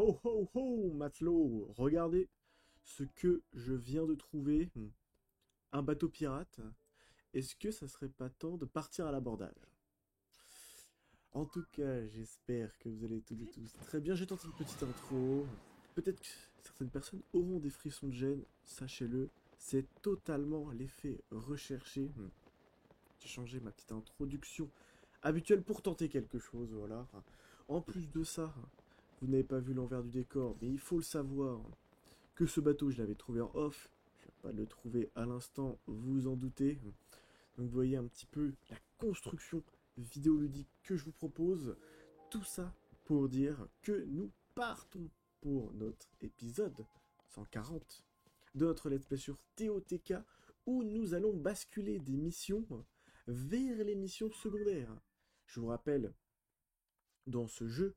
Oh ho ho, matelot, regardez ce que je viens de trouver. Un bateau pirate. Est-ce que ça serait pas temps de partir à l'abordage? En tout cas, j'espère que vous allez toutes et tous très bien. J'ai tenté une petite intro. Peut-être que certaines personnes auront des frissons de gêne, sachez-le. C'est totalement l'effet recherché. J'ai changé ma petite introduction habituelle pour tenter quelque chose, voilà. En plus de ça, vous n'avez pas vu l'envers du décor, mais il faut le savoir que ce bateau, je l'avais trouvé en off. Je ne vais pas le trouver à l'instant, vous vous en doutez. Donc vous voyez un petit peu la construction vidéoludique que je vous propose. Tout ça pour dire que nous partons pour notre épisode 140 de notre let's play sur TOTK où nous allons basculer des missions vers les missions secondaires. Je vous rappelle, dans ce jeu,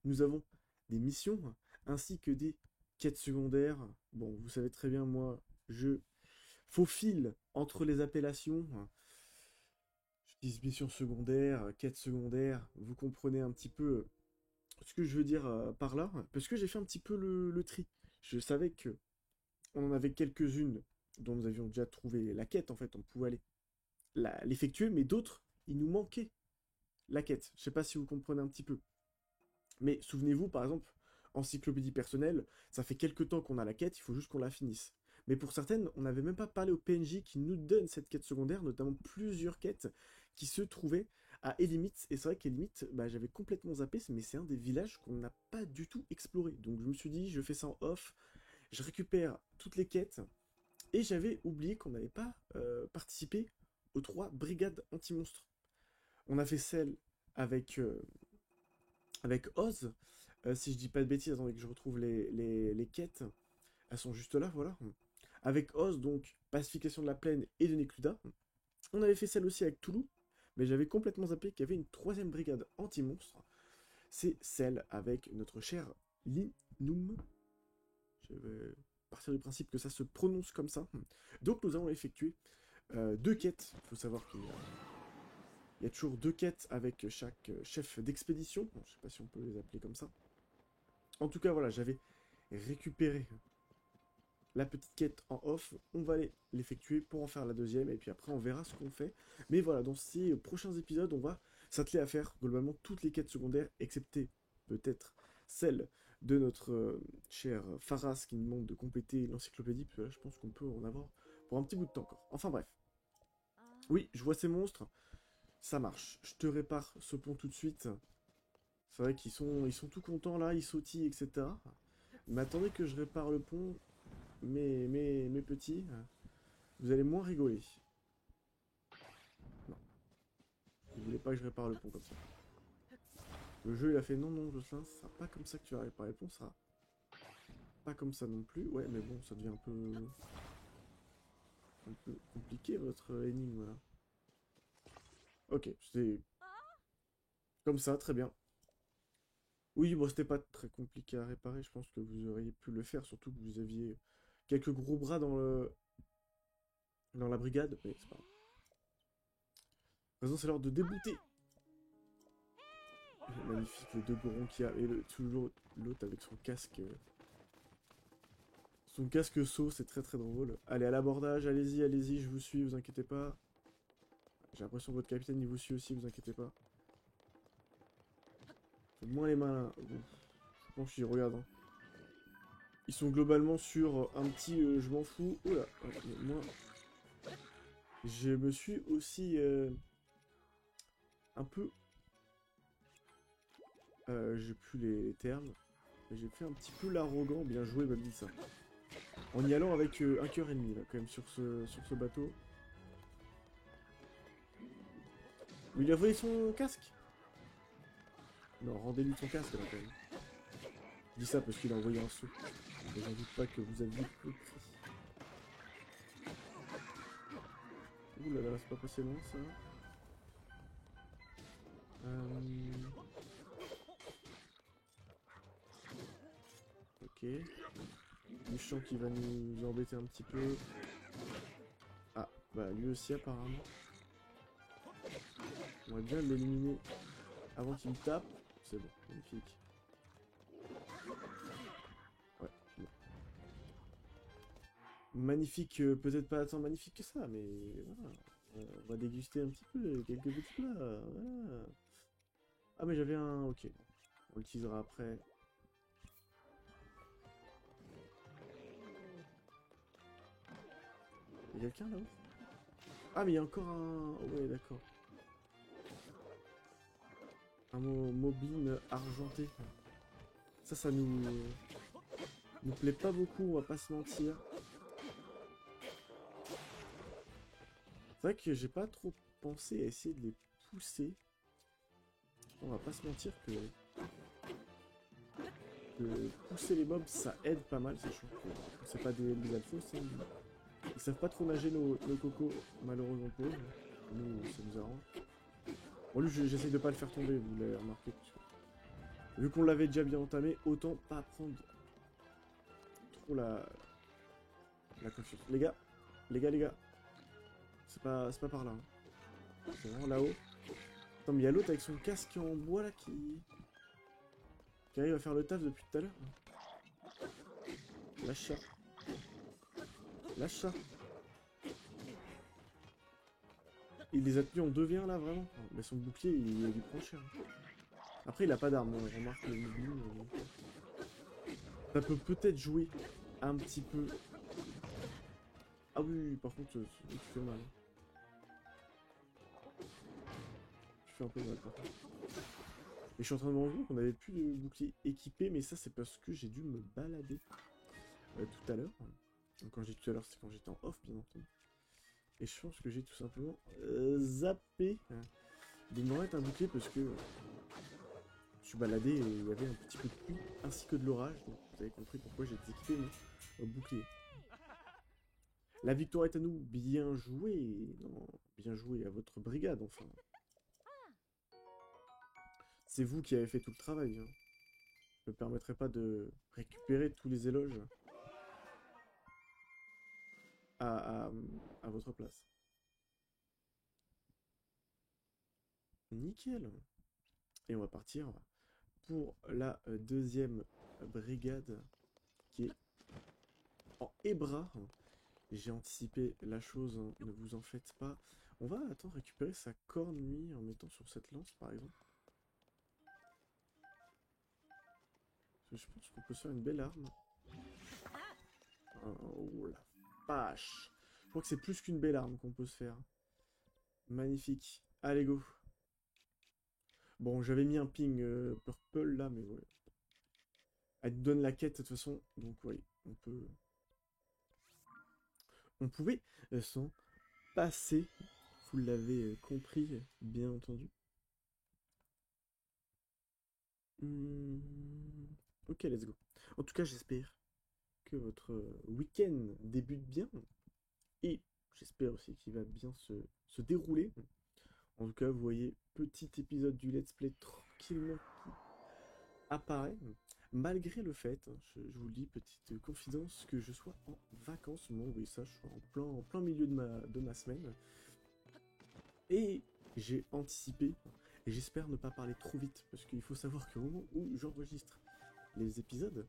nous avons des missions ainsi que des quêtes secondaires. Bon, vous savez très bien, moi, je faufile entre les appellations. Je dis mission secondaire, quête secondaire, vous comprenez un petit peu ce que je veux dire par là, parce que j'ai fait un petit peu le tri. Je savais que on en avait quelques-unes dont nous avions déjà trouvé la quête, en fait, on pouvait aller l'effectuer, mais d'autres, il nous manquait la quête. Je sais pas si vous comprenez un petit peu. Mais souvenez-vous, par exemple, encyclopédie personnelle, ça fait quelques temps qu'on a la quête, il faut juste qu'on la finisse. Mais pour certaines, on n'avait même pas parlé au PNJ qui nous donne cette quête secondaire, notamment plusieurs quêtes qui se trouvaient à Elimite. Et c'est vrai qu'Elimite, bah, j'avais complètement zappé, mais c'est un des villages qu'on n'a pas du tout exploré. Donc je me suis dit, je fais ça en off, je récupère toutes les quêtes, et j'avais oublié qu'on n'avait pas participé aux 3 brigades anti-monstres. On a fait celle avec, avec Oz, si je dis pas de bêtises, attendez que je retrouve les quêtes, elles sont juste là, voilà. Avec Oz, donc, pacification de la plaine et de Nécluda. On avait fait celle aussi avec Toulouse, mais j'avais complètement zappé qu'il y avait une 3e brigade anti-monstre. C'est celle avec notre cher Linum. Je vais partir du principe que ça se prononce comme ça. Donc nous allons effectuer 2 quêtes. Il faut savoir qu'il y a toujours 2 quêtes avec chaque chef d'expédition. Bon, je sais pas si on peut les appeler comme ça. En tout cas, voilà, j'avais récupéré la petite quête en off. On va aller l'effectuer pour en faire la 2e. Et puis après, on verra ce qu'on fait. Mais voilà, dans ces prochains épisodes, on va s'atteler à faire globalement toutes les quêtes secondaires, excepté peut-être celle de notre cher Pharas qui nous demande de compléter l'encyclopédie. Puis là, je pense qu'on peut en avoir pour un petit bout de temps encore. Enfin bref. Oui, je vois ces monstres. Ça marche. Je te répare ce pont tout de suite. C'est vrai ils sont tout contents là, ils sautillent, etc. Mais attendez que je répare le pont, mes petits. Vous allez moins rigoler. Non, vous voulez pas que je répare le pont comme ça. Le jeu il a fait non, non, Jocelyn, ce sera pas comme ça que tu vas réparer le pont, ça sera pas comme ça non plus. Ouais, mais bon, ça devient un peu compliqué votre énigme là. Ok, c'est comme ça, très bien. Oui, bon, c'était pas très compliqué à réparer, je pense que vous auriez pu le faire, surtout que vous aviez quelques gros bras dans la brigade, mais c'est pas grave. Maintenant, c'est l'heure de débouter. Magnifique, les 2 gorons qu'il y a, et toujours l'autre avec son casque. Son casque saut, c'est très très drôle. Allez, à l'abordage, allez-y, allez-y, je vous suis, vous inquiétez pas. J'ai l'impression que votre capitaine, il vous suit aussi, vous inquiétez pas. Faites moins les malins. Bon, je pense qu'ils regardent. Hein. Ils sont globalement sur un petit je m'en fous. Oula, ouais, moi, je me suis aussi un peu... j'ai plus les termes. Mais j'ai fait un petit peu l'arrogant. Bien joué, Babinsa. En y allant avec un cœur ennemi, là, quand même, sur ce bateau. Mais il a volé son casque. Non, rendez-lui son casque, là, quand même. Je dis ça parce qu'il a envoyé un saut. Mais j'en doute pas que vous aviez compris. Ouh là là, c'est pas passé loin, ça. Ok. Méchant qui va nous embêter un petit peu. Ah, bah lui aussi apparemment. On va bien l'éliminer avant qu'il me tape. C'est bon, magnifique. Magnifique, peut-être pas tant magnifique que ça, mais voilà. On va déguster un petit peu quelques petits plats, voilà. Ah mais j'avais un... Ok, on l'utilisera après. Il y a quelqu'un là-haut? Ah mais il y a encore un... Ouais d'accord. Un mobile argenté. Ça nous plaît pas beaucoup, on va pas se mentir. C'est vrai que j'ai pas trop pensé à essayer de les pousser. On va pas se mentir que pousser les mobs ça aide pas mal, sachant que c'est pas des alphos, hein. Ils savent pas trop nager nos cocos, malheureusement pour eux. Nous, ça nous arrange. Bon lui j'essaye de pas le faire tomber, vous l'avez remarqué. Vu qu'on l'avait déjà bien entamé, autant pas prendre trop la confiance. Les gars. C'est pas par là. Hein. C'est vraiment là-haut. Attends, mais il y a l'autre avec son casque en bois là qui arrive à faire le taf depuis tout à l'heure. Lâche ça. Lâche ça. Il les a tenus en 2v1 là, vraiment. Mais son bouclier, il lui prend cher. Après, il a pas d'arme, on remarque le mouvement. Ça peut peut-être jouer un petit peu. Ah oui, par contre, tu fais mal. Tu fais un peu mal, par contre. Et je suis en train de me rendre compte qu'on avait plus de bouclier équipé, mais ça, c'est parce que j'ai dû me balader tout à l'heure. Donc, quand j'ai dit tout à l'heure, c'est quand j'étais en off, bien entendu. Et je pense que j'ai tout simplement zappé de me remettre un bouclier parce que je suis baladé et il y avait un petit peu de pluie ainsi que de l'orage. Donc vous avez compris pourquoi j'ai équipé mon bouclier. La victoire est à nous. Bien joué. Non, bien joué à votre brigade, enfin. C'est vous qui avez fait tout le travail. Hein. Je ne me permettrai pas de récupérer tous les éloges à, à, à votre place. Nickel. Et on va partir pour la deuxième brigade qui est en Hébra. J'ai anticipé la chose, hein, ne vous en faites pas. On va attendre récupérer sa corne lui en mettant sur cette lance par exemple. Parce que je pense qu'on peut se faire une belle arme. Oh la vache. Je crois que c'est plus qu'une belle arme qu'on peut se faire. Magnifique. Allez go. Bon, j'avais mis un ping purple là, mais ouais. Elle te donne la quête de toute façon, donc oui, on peut... On pouvait s'en passer. Vous l'avez compris, bien entendu. Ok, let's go. En tout cas, j'espère que votre week-end débute bien. Et j'espère aussi qu'il va bien se dérouler. En tout cas, vous voyez, petit épisode du let's play tranquillement qui apparaît. Malgré le fait, hein, je vous le dis, petite confidence, que je sois en vacances. Bon, oui, ça, je suis en plein milieu de ma semaine. Et j'ai anticipé, et j'espère ne pas parler trop vite, parce qu'il faut savoir qu'au moment où j'enregistre les épisodes,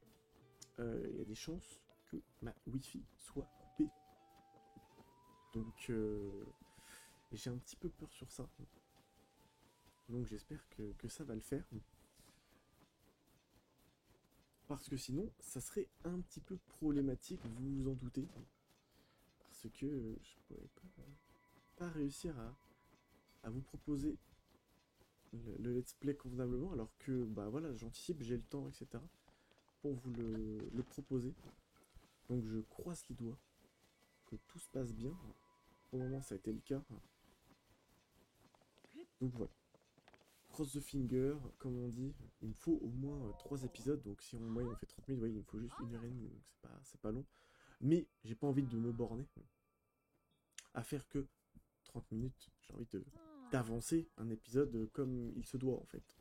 il y a des chances que ma Wi-Fi soit coupée. Donc j'ai un petit peu peur sur ça. Donc j'espère que ça va le faire. Parce que sinon, ça serait un petit peu problématique, vous vous en doutez. Parce que je pourrais pas réussir à vous proposer le let's play convenablement, alors que bah voilà, j'anticipe, j'ai le temps, etc. pour vous le proposer. Donc je croise les doigts que tout se passe bien. Pour le moment, ça a été le cas. Donc voilà. Cross the finger, comme on dit. Il me faut au moins 3 épisodes. Donc si en moyenne on fait 30 000, vous voyez, il me faut juste 1h30. Donc c'est pas long. Mais j'ai pas envie de me borner à faire que 30 minutes. J'ai envie d'avancer un épisode comme il se doit en fait.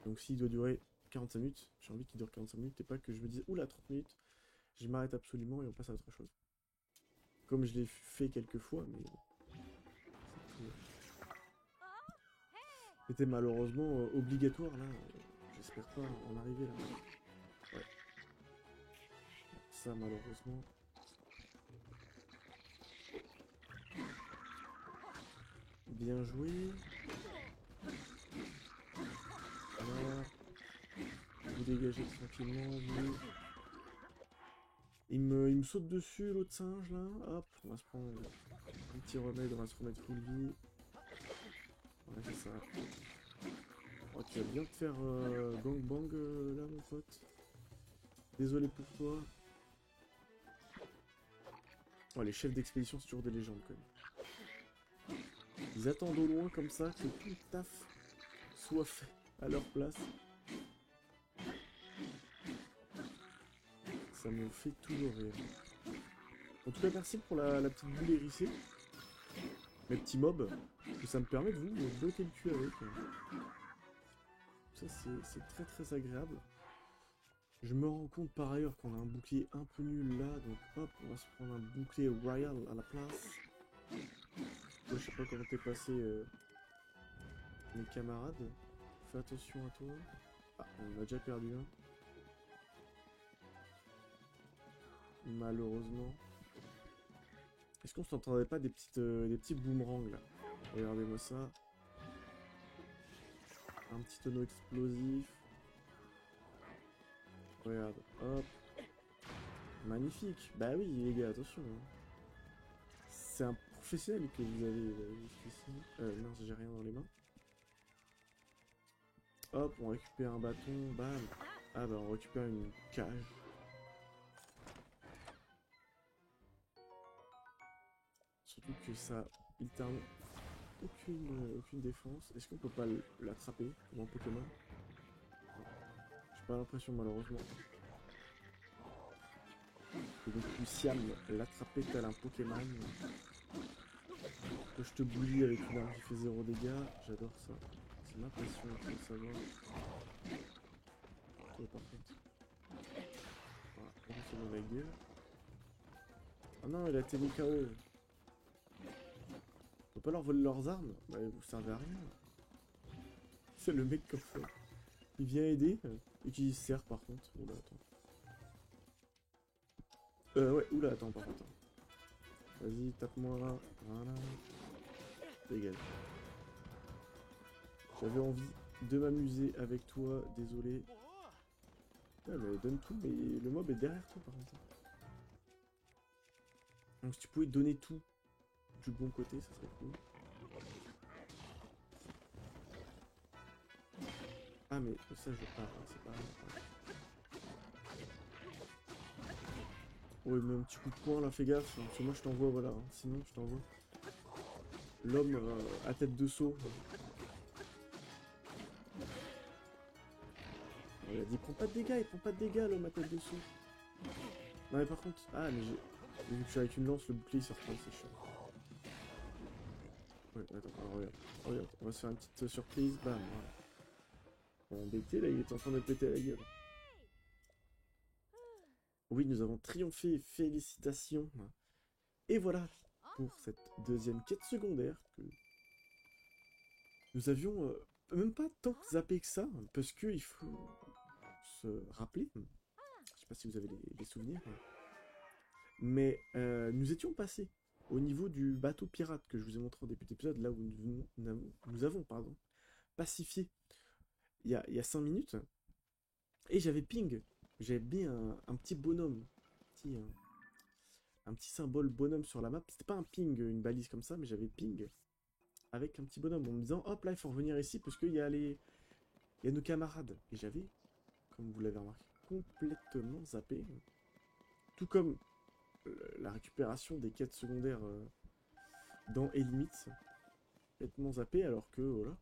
Donc s'il doit durer 45 minutes, j'ai envie qu'il dure 45 minutes et pas que je me dise oula 30 minutes, je m'arrête absolument et on passe à autre chose. Comme je l'ai fait quelques fois, mais c'était malheureusement obligatoire là. J'espère pas en arriver là. Ouais. Ça malheureusement. Bien joué. Voilà. Vous dégagez tranquillement, vous. Il me saute dessus, l'autre singe, là. Hop, on va se prendre un petit remède, on va se remettre full vie. Ouais, c'est ça. Oh, tu vas bien te faire gangbang, là, mon pote. Désolé pour toi. Oh, les chefs d'expédition, c'est toujours des légendes, quand même. Ils attendent au loin, comme ça, que tout le taf soit fait à leur place. Ça me fait toujours rire. En tout cas, merci pour la petite boule hérissée. Mes petits mobs. Que ça me permet de vous bloquer le cul avec. Ça, c'est très très agréable. Je me rends compte par ailleurs qu'on a un bouclier un peu nul là. Donc hop, on va se prendre un bouclier royal à la place. Moi, je sais pas comment t'es passé, mes camarades. Fais attention à toi. Ah, on a déjà perdu un. Malheureusement. Est-ce qu'on s'entendrait pas des petits boomerangs là? Regardez-moi ça. Un petit tonneau explosif. Regarde, hop. Magnifique. Bah oui, les gars, attention. Hein. C'est un professionnel que vous avez ici. Mince, j'ai rien dans les mains. Hop, on récupère un bâton. Bam. Ah bah on récupère une cage. Surtout que ça a littéralement aucune défense. Est-ce qu'on peut pas l'attraper comme un Pokémon? J'ai pas l'impression malheureusement. Que vous puissiez l'attraper tel un Pokémon. Que je te bouillis avec une arme qui fait 0 dégâts. J'adore ça. C'est ma passion, il faut le savoir. Toi par contre. Voilà, on se met la gueule. Ah non, il a été mis KO. On peut pas leur voler leurs armes? Bah vous servez à rien. C'est le mec comme ça. Il vient aider et qui se sert par contre. Oula, attends. Ouais, oula, attends par contre. Vas-y, tape-moi là. Voilà. Dégage. J'avais envie de m'amuser avec toi, désolé. Ouais, mais donne tout, mais le mob est derrière toi par contre. Donc si tu pouvais donner tout du bon côté, ça serait cool. Ah mais ça je... Ah, c'est pas grave. Ouais, mais un petit coup de poing là, fais gaffe, hein, parce que moi je t'envoie, voilà, hein, sinon je t'envoie. L'homme à tête de seau. Il a dit prends pas de dégâts, il prend pas de dégâts l'homme à tête de seau. Non mais par contre, ah mais vu que je suis avec une lance, le bouclier il sort pas, c'est chiant. Ouais, attends, regarde, regarde, on va se faire une petite surprise, bam, voilà. Bon, BT là, il est en train de péter la gueule. Oui, nous avons triomphé, félicitations. Et voilà pour cette deuxième quête secondaire que nous avions même pas tant zappé que ça, parce que il faut se rappeler, je sais pas si vous avez les souvenirs, mais nous étions passés au niveau du bateau pirate que je vous ai montré au début d'épisode, là où nous avons pacifié il y a 5 minutes, et j'avais ping, j'avais bien un petit bonhomme, un petit symbole bonhomme sur la map. C'était pas un ping, une balise comme ça, mais j'avais ping avec un petit bonhomme en me disant hop là il faut revenir ici parce qu'il y a il y a nos camarades. Et j'avais, comme vous l'avez remarqué, complètement zappé. Tout comme la récupération des quêtes secondaires dans Elimitz. Complètement zappé alors que voilà.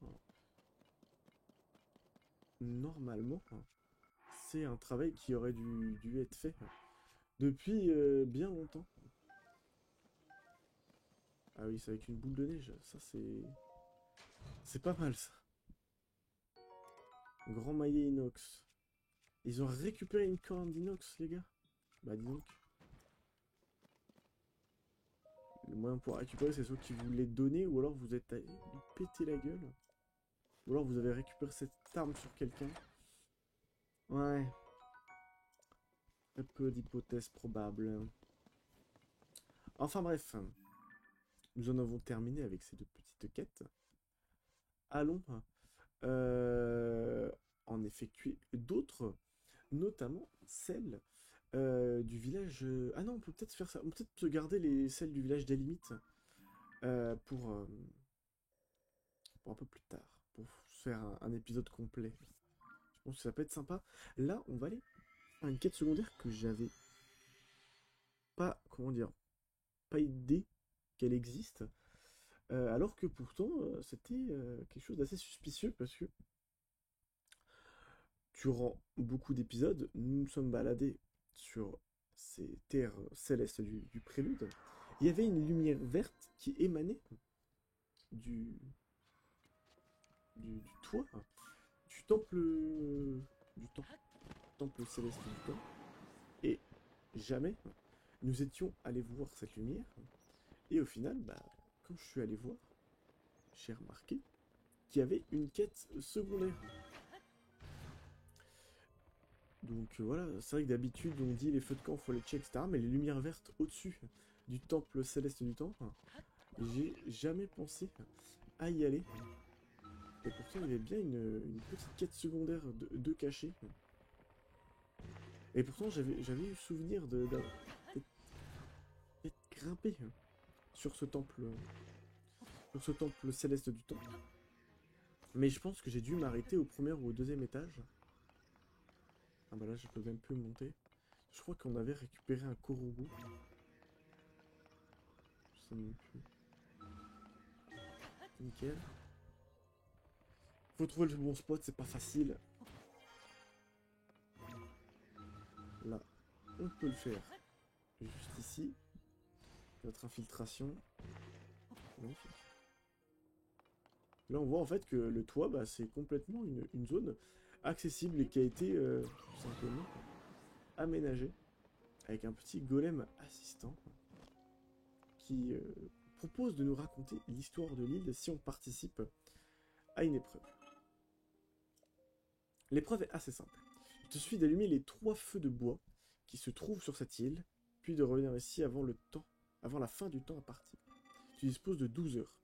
Normalement, c'est un travail qui aurait dû être fait depuis bien longtemps. Ah oui, c'est avec une boule de neige. Ça, c'est pas mal, ça. Grand maillet inox. Ils ont récupéré une corne d'inox, les gars. Bah, dis donc. Le moyen pour récupérer, c'est soit qu'ils vous l'ait donné, ou alors vous êtes allé lui péter la gueule. Ou alors vous avez récupéré cette arme sur quelqu'un. Ouais. Très peu d'hypothèses probables. Enfin bref. Nous en avons terminé avec ces deux petites quêtes. Allons en effectuer d'autres, notamment celle du village. Ah non, on peut peut-être faire ça. On peut peut-être garder celles du village des limites pour un peu plus tard, pour faire un épisode complet. Je pense que ça peut être sympa. Là, on va aller à une quête secondaire que j'avais pas, comment dire, pas idée qu'elle existe. Alors que pourtant, c'était quelque chose d'assez suspicieux parce que durant beaucoup d'épisodes, nous nous sommes baladés sur ces terres célestes du prélude. Il y avait une lumière verte qui émanait du, du toit, du temple, temple céleste du temps. Et jamais nous étions allés voir cette lumière. Et au final, bah, quand je suis allé voir, j'ai remarqué qu'il y avait une quête secondaire. Donc voilà, c'est vrai que d'habitude on dit les feux de camp faut les check, etc. Mais les lumières vertes au-dessus du temple céleste du temps, j'ai jamais pensé à y aller. Et pourtant il y avait bien une petite quête secondaire de cachet. Et pourtant j'avais eu souvenir d'être grimpé sur ce temple céleste du temps. Mais je pense que j'ai dû m'arrêter au premier ou au deuxième étage. Ah bah là je peux même plus monter. Je crois qu'on avait récupéré un Korogu. Je sais même plus. Nickel. Faut trouver le bon spot, c'est pas facile. Là, on peut le faire. Juste ici. Notre infiltration. Magnifique. Là, on voit en fait que le toit, bah, c'est complètement une zone accessible et qui a été tout simplement aménagée. Avec un petit golem assistant qui propose de nous raconter l'histoire de l'île si on participe à une épreuve. L'épreuve est assez simple. Il te suffit d'allumer les 3 feux de bois qui se trouvent sur cette île, puis de revenir ici avant la fin du temps imparti. Tu disposes de 12 heures.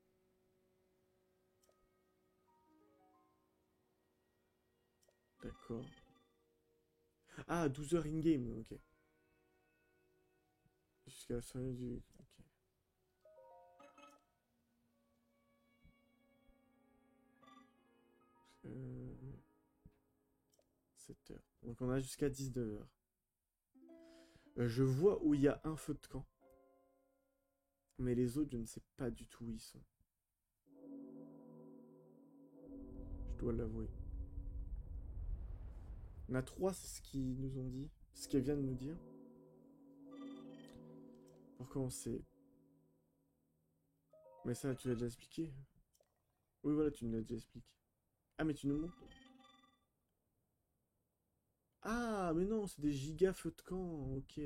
D'accord. Ah, 12 heures in-game, ok. Jusqu'à la fin du... Ok. 7 heures. Donc on a jusqu'à 19 heures. Je vois où il y a un feu de camp. Mais les autres, je ne sais pas du tout où ils sont. Je dois l'avouer. On a 3, c'est ce qu'ils nous ont dit. Ce qu'elle vient de nous dire. Pour commencer. Mais ça, tu l'as déjà expliqué. Oui, voilà, tu me l'as déjà expliqué. Ah, mais tu nous montres. Ah, mais non, c'est des giga feux de camp. Ok.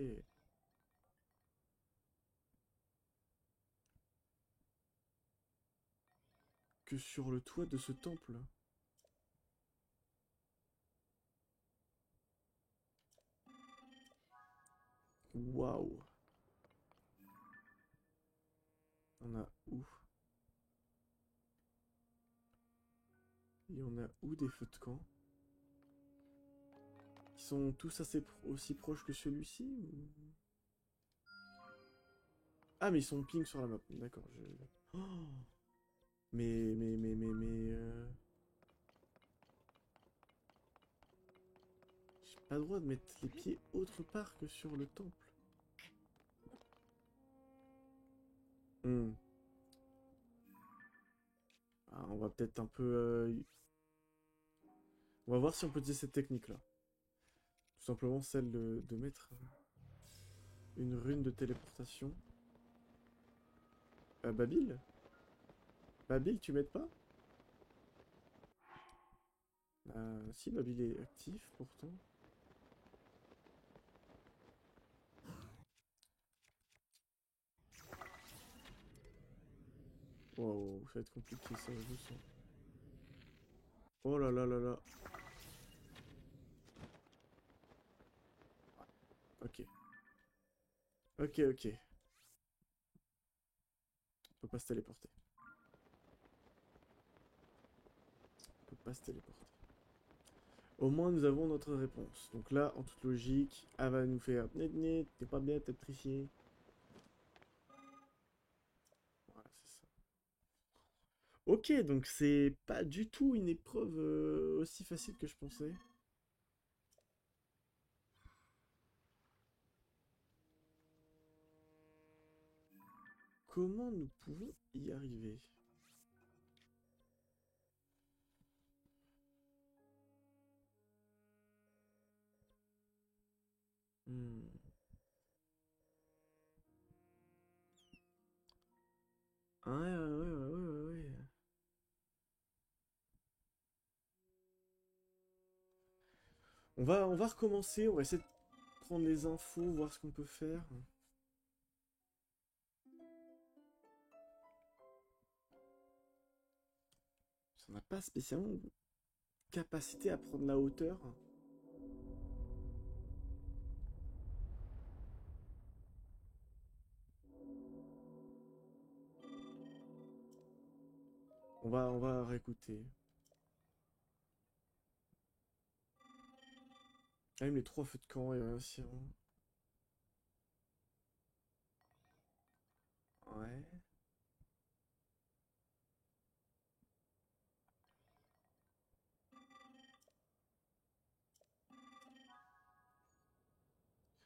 Que sur le toit de ce temple. Waouh. On a où? Et on a où des feux de camp? Ils sont tous aussi proches que celui-ci ou... Ah, mais ils sont ping sur la map. D'accord, je... Oh, mais... J'ai pas le droit de mettre les pieds autre part que sur le temple. Hmm. Ah, on va peut-être un peu... On va voir si on peut utiliser cette technique-là. Tout simplement celle de mettre une rune de téléportation. Babil? Babil, tu m'aides pas? Si, Babil est actif, pourtant. Wow, ça va être compliqué, ça, je le sens. Oh là là là là. Ok. Ok, ok. peut pas se téléporter. On peut pas se téléporter. Au moins, nous avons notre réponse. Donc là, en toute logique, elle va nous faire net net, t'es pas bien, t'es triché. Voilà, c'est ça. Ok, donc c'est pas du tout une épreuve aussi facile que je pensais. Comment nous pouvons y arriver? Hmm. Ouais, ouais, ouais, ouais, ouais, ouais. On va recommencer, on va essayer de prendre les infos, voir ce qu'on peut faire. Ça n'a pas spécialement capacité à prendre la hauteur. On va réécouter. Même les trois feux de camp et ainsi. Ouais.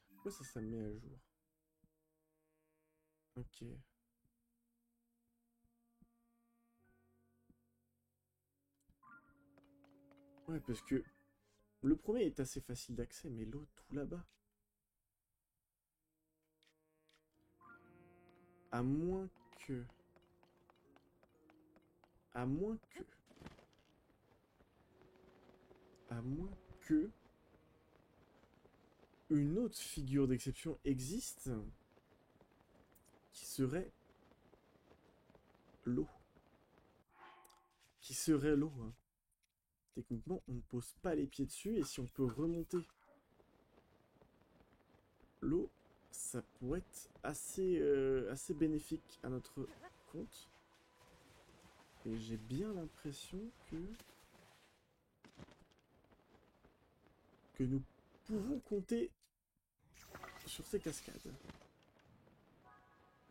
Pourquoi ça me met à jour? Ok. Ouais, parce que le premier est assez facile d'accès, mais l'autre tout là-bas. À moins que... À moins que... À moins que... Une autre figure d'exception existe qui serait l'eau. Qui serait l'eau, hein. Techniquement, on ne pose pas les pieds dessus, et si on peut remonter l'eau, ça pourrait être assez bénéfique à notre compte. Et j'ai bien l'impression que nous pouvons compter sur ces cascades.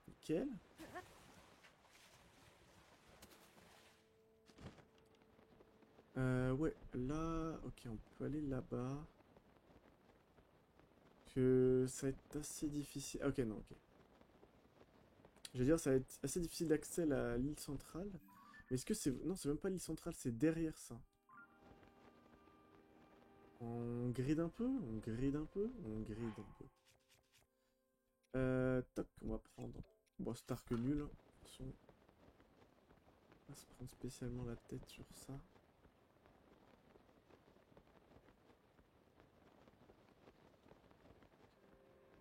Nickel. Ouais, là... Ok, on peut aller là-bas. Que ça va être assez difficile... Ok, non, ok. Je veux dire, ça va être assez difficile d'accès à l'île centrale. Mais est-ce que c'est... Non, c'est même pas l'île centrale, c'est derrière ça. On grid un peu, on grid un peu, on grid un peu. Toc, on va prendre... Bon, c'est arc nul, hein. De toute façon, on va se prendre spécialement la tête sur ça.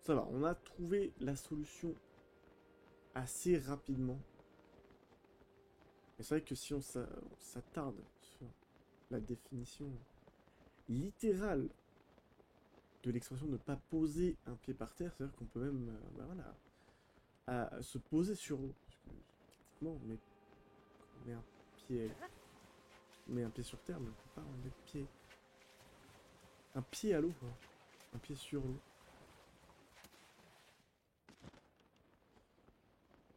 Ça va, on a trouvé la solution assez rapidement. Mais c'est vrai que si on s'attarde sur la définition littérale de l'expression ne pas poser un pied par terre, c'est-à-dire qu'on peut même bah voilà, à se poser sur l'eau. Parce que techniquement, on met pied, on met un pied sur terre, mais on peut pas mettre un pied à l'eau, quoi. Un pied sur l'eau.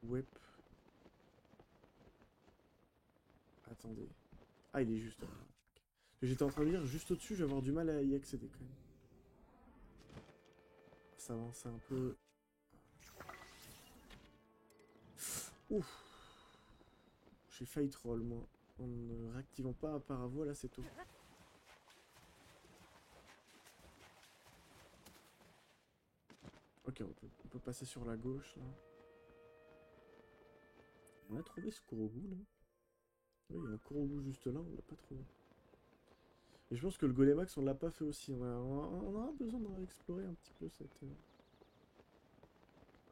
Wep. Attendez. Ah, il est juste là. J'étais en train de dire, juste au-dessus, je vais avoir du mal à y accéder quand même. Ça avance un peu. Ouf. J'ai failli troll, moi. En ne réactivant pas un paravoile assez tôt. Ok, on peut passer sur la gauche, là. On a trouvé ce Kurogu, là. Oui, il y a un Kurogu juste là, on l'a pas trouvé. Et je pense que le Golemax, on l'a pas fait aussi. On aura besoin d'explorer un petit peu cette... Ouais,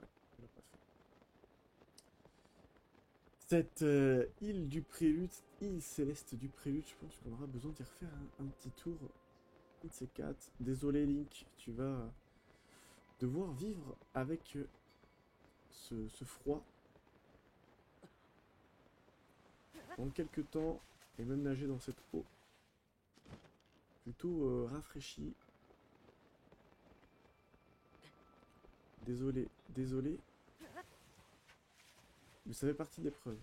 on l'a pas fait. Cette île du Prélude, île céleste du Prélude, je pense qu'on aura besoin d'y refaire un petit tour. Un de ces quatre. Désolé Link, tu vas devoir vivre avec ce froid. dans quelques temps et même nager dans cette eau plutôt rafraîchie. Désolé, désolé. Mais ça fait partie de l'épreuve.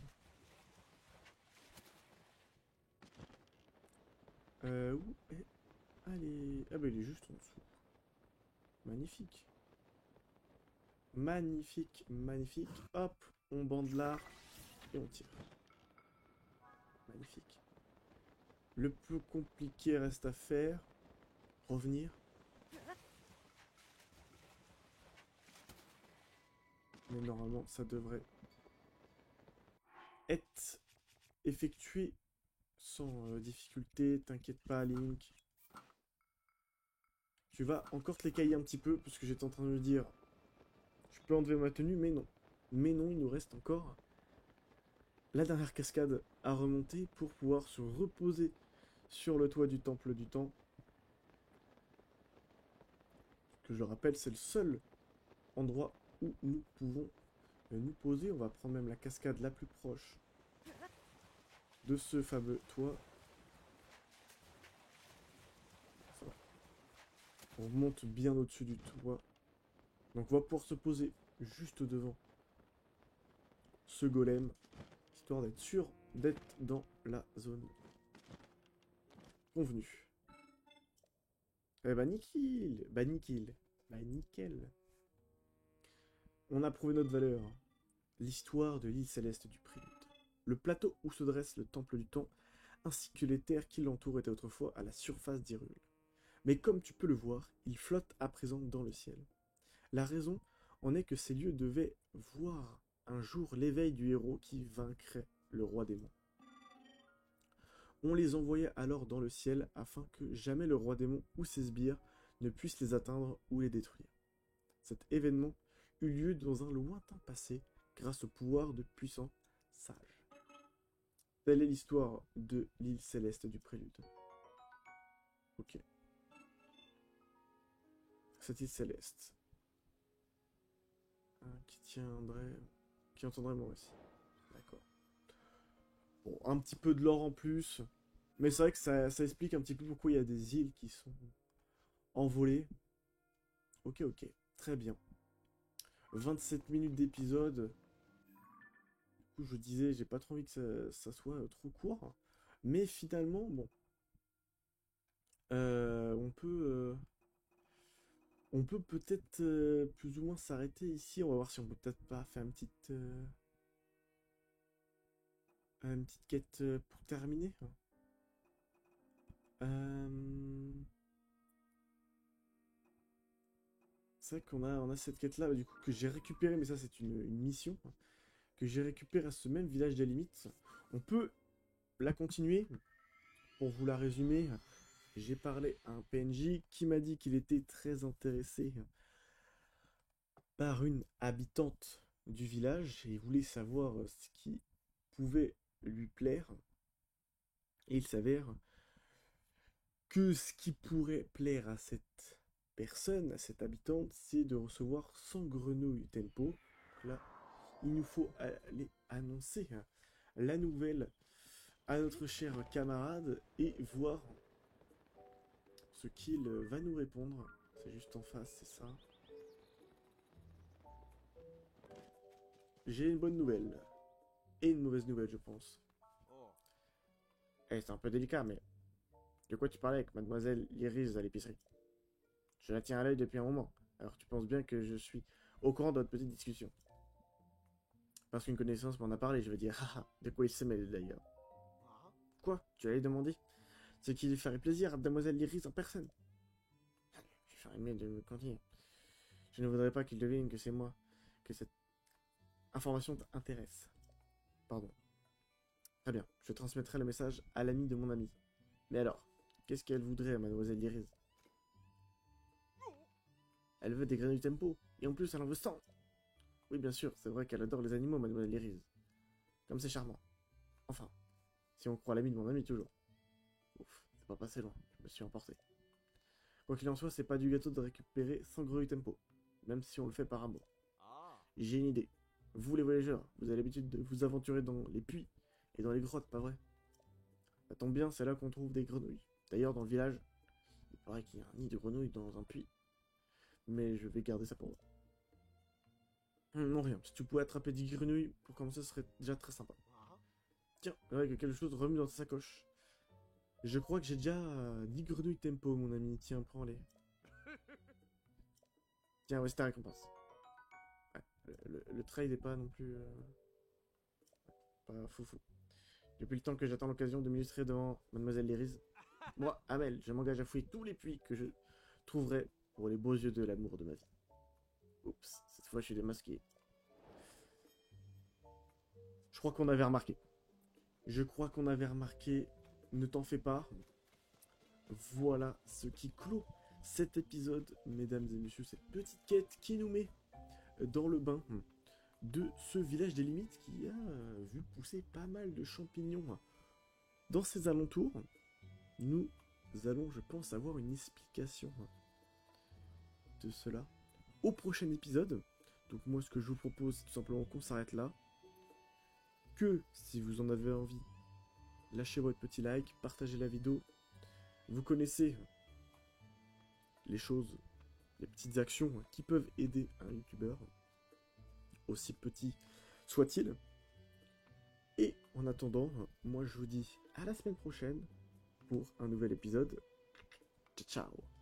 Où est... Allez... Ah bah il est juste en dessous. Magnifique. Magnifique, magnifique. Hop, on bande l'arc et on tire. Magnifique. Le plus compliqué reste à faire. Revenir. Mais normalement, ça devrait être effectué sans difficulté. T'inquiète pas, Link. Tu vas encore te les cailler un petit peu, parce que j'étais en train de me dire, je peux enlever ma tenue, mais non. Mais non, il nous reste encore la dernière cascade à remonter pour pouvoir se reposer sur le toit du temple du temps. Que je le rappelle, c'est le seul endroit où nous pouvons nous poser. On va prendre même la cascade la plus proche de ce fameux toit. Ça va. On monte bien au-dessus du toit. Donc on va pouvoir se poser juste devant ce golem, histoire d'être sûr d'être dans la zone convenue. Eh bah nickel, bah nickel, bah nickel. On a prouvé notre valeur. L'histoire de l'île céleste du Prélude. Le plateau où se dresse le temple du temps, ainsi que les terres qui l'entourent étaient autrefois à la surface d'Hyrule. Mais comme tu peux le voir, il flotte à présent dans le ciel. La raison en est que ces lieux devaient voir un jour l'éveil du héros qui vaincrait le roi démon. On les envoya alors dans le ciel afin que jamais le roi démon ou ses sbires ne puissent les atteindre ou les détruire. Cet événement eut lieu dans un lointain passé grâce au pouvoir de puissants sages. Telle est l'histoire de l'île céleste du Prélude. Ok. Cette île céleste. Qui entendrait mon récit. D'accord. Bon, un petit peu de lore en plus. Mais c'est vrai que ça explique un petit peu pourquoi il y a des îles qui sont envolées. Ok, ok. Très bien. 27 minutes d'épisode. Du coup, je disais, j'ai pas trop envie que ça soit trop court. Mais finalement, bon. On peut peut-être plus ou moins s'arrêter ici. On va voir si on peut peut-être pas faire une petite quête pour terminer. C'est vrai on a cette quête-là, du coup, que j'ai récupérée, mais ça c'est une mission, que j'ai récupérée à ce même village des limites. On peut la continuer. Pour vous la résumer, j'ai parlé à un PNJ qui m'a dit qu'il était très intéressé par une habitante du village et il voulait savoir ce qui pouvait lui plaire. Et il s'avère que ce qui pourrait plaire à cette personne, à cette habitante, c'est de recevoir 100 grenouilles tempo. Là, il nous faut aller annoncer la nouvelle à notre cher camarade et voir ce qu'il va nous répondre. C'est juste en face, c'est ça. J'ai une bonne nouvelle. Et une mauvaise nouvelle, je pense. Eh, c'est un peu délicat, mais... De quoi tu parlais avec mademoiselle Iris à l'épicerie? Je la tiens à l'œil depuis un moment. Alors tu penses bien que je suis au courant de notre petite discussion. Parce qu'une connaissance m'en a parlé, je veux dire. Haha, de quoi il se mêle d'ailleurs? Quoi? Tu allais demander? Ce qui lui ferait plaisir à mademoiselle Iris en personne. Je ferais mieux de me continuer. Je ne voudrais pas qu'il devine que c'est moi, que cette information t'intéresse. Pardon. Très bien, je transmettrai le message à l'ami de mon ami. Mais alors, qu'est-ce qu'elle voudrait, mademoiselle Iris? Elle veut des grenouilles tempo, et en plus elle en veut 100. Oui, bien sûr, c'est vrai qu'elle adore les animaux, mademoiselle Iris. Comme c'est charmant. Enfin, si on croit l'ami de mon ami toujours. Ouf, c'est pas passé loin, je me suis emporté. Quoi qu'il en soit, c'est pas du gâteau de récupérer 100 grenouilles tempo, même si on le fait par amour. J'ai une idée. Vous les voyageurs, vous avez l'habitude de vous aventurer dans les puits Et dans les grottes, pas vrai? Ça tombe bien, c'est là qu'on trouve des grenouilles. D'ailleurs, dans le village, il paraît qu'il y a un nid de grenouilles dans un puits. Mais je vais garder ça pour moi. Non, rien. Si tu pouvais attraper 10 grenouilles, pour commencer, ce serait déjà très sympa. Tiens, ouais, quelque chose remue dans ta sacoche. Je crois que j'ai déjà 10 grenouilles tempo, mon ami. Tiens, prends-les. Tiens, ouais, c'est ta récompense. Ouais, le trade est pas non plus... pas foufou. Depuis le temps que j'attends l'occasion de m'illustrer devant Mademoiselle Lyrise, moi, Amel, je m'engage à fouiller tous les puits que je trouverai pour les beaux yeux de l'amour de ma vie. Oups, cette fois je suis démasqué. Je crois qu'on avait remarqué. Je crois qu'on avait remarqué. Ne t'en fais pas. Voilà ce qui clôt cet épisode, mesdames et messieurs, cette petite quête qui nous met dans le bain de ce village des limites qui a vu pousser pas mal de champignons dans ses alentours. Nous allons, je pense, avoir une explication de cela au prochain épisode. Donc moi, ce que je vous propose, c'est tout simplement qu'on s'arrête là. Que, si vous en avez envie, lâchez votre petit like, partagez la vidéo. Vous connaissez les choses, les petites actions qui peuvent aider un youtubeur, aussi petit soit-il. Et en attendant, moi je vous dis à la semaine prochaine pour un nouvel épisode. Ciao, ciao.